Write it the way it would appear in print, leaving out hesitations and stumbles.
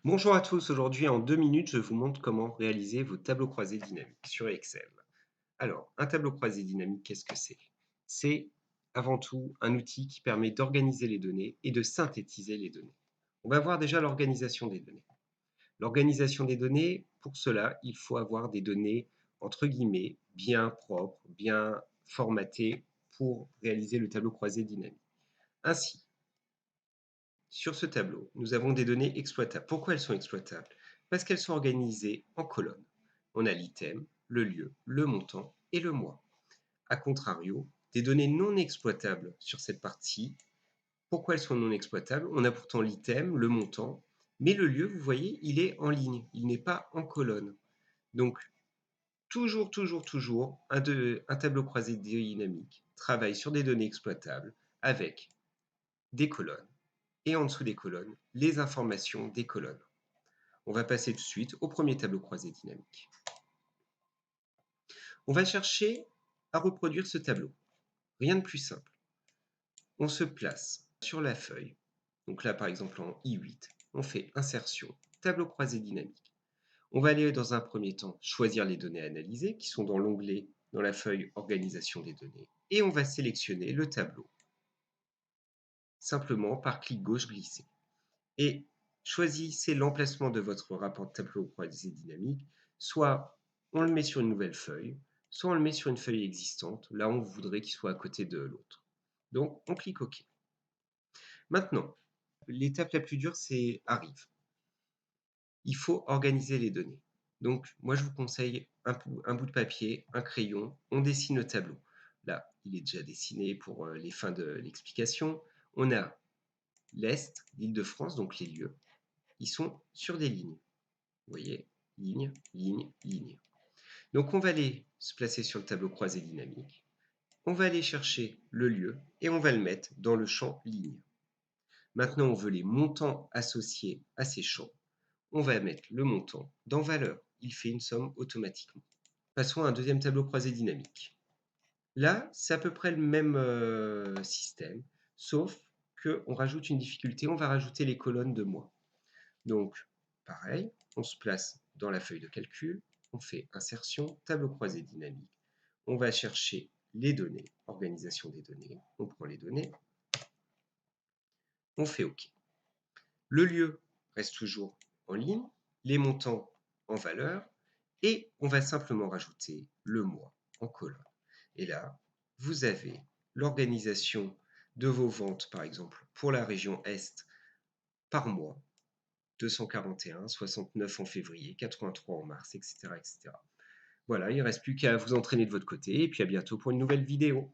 Bonjour à tous, aujourd'hui en 2 minutes, je vous montre comment réaliser vos tableaux croisés dynamiques sur Excel. Alors, un tableau croisé dynamique, qu'est-ce que c'est? C'est avant tout un outil qui permet d'organiser les données et de synthétiser les données. On va voir déjà l'organisation des données. L'organisation des données, pour cela, il faut avoir des données entre guillemets bien propres, bien formatées pour réaliser le tableau croisé dynamique. Ainsi, sur ce tableau, nous avons des données exploitables. Pourquoi elles sont exploitables? Parce qu'elles sont organisées en colonnes. On a l'item, le lieu, le montant et le mois. A contrario, des données non exploitables sur cette partie. Pourquoi elles sont non exploitables? On a pourtant l'item, le montant, mais le lieu, vous voyez, il est en ligne, il n'est pas en colonne. Donc, toujours, un tableau croisé dynamique travaille sur des données exploitables avec des colonnes et en dessous des colonnes, les informations des colonnes. On va passer tout de suite au premier tableau croisé dynamique. On va chercher à reproduire ce tableau. Rien de plus simple. On se place sur la feuille. Donc là, par exemple, en I8, on fait insertion, tableau croisé dynamique. On va aller dans un premier temps choisir les données analysées qui sont dans l'onglet, dans la feuille organisation des données. Et on va sélectionner le tableau simplement par clic gauche glissé. Et choisissez l'emplacement de votre rapport de tableau croisé dynamique. Soit on le met sur une nouvelle feuille, soit on le met sur une feuille existante. Là, on voudrait qu'il soit à côté de l'autre. Donc, on clique OK. Maintenant, l'étape la plus dure, c'est arrive. Il faut organiser les données. Donc, moi, je vous conseille un bout de papier, un crayon. On dessine le tableau. Là, il est déjà dessiné pour les fins de l'explication. On a l'Est, l'Île-de-France, donc les lieux. Ils sont sur des lignes. Vous voyez, ligne, ligne, ligne. Donc, on va aller se placer sur le tableau croisé dynamique. On va aller chercher le lieu et on va le mettre dans le champ ligne. Maintenant, on veut les montants associés à ces champs. On va mettre le montant dans valeur. Il fait une somme automatiquement. Passons à un deuxième tableau croisé dynamique. Là, c'est à peu près le même système, sauf qu'on rajoute une difficulté, on va rajouter les colonnes de mois. Donc, pareil, on se place dans la feuille de calcul, on fait insertion, tableau croisé dynamique. On va chercher les données, organisation des données, on prend les données, on fait OK. Le lieu reste toujours en ligne, les montants en valeur, et on va simplement rajouter le mois en colonne. Et là, vous avez l'organisation de vos ventes, par exemple, pour la région Est par mois, 241, 69 en février, 83 en mars, etc., etc. Voilà, il ne reste plus qu'à vous entraîner de votre côté, et puis à bientôt pour une nouvelle vidéo.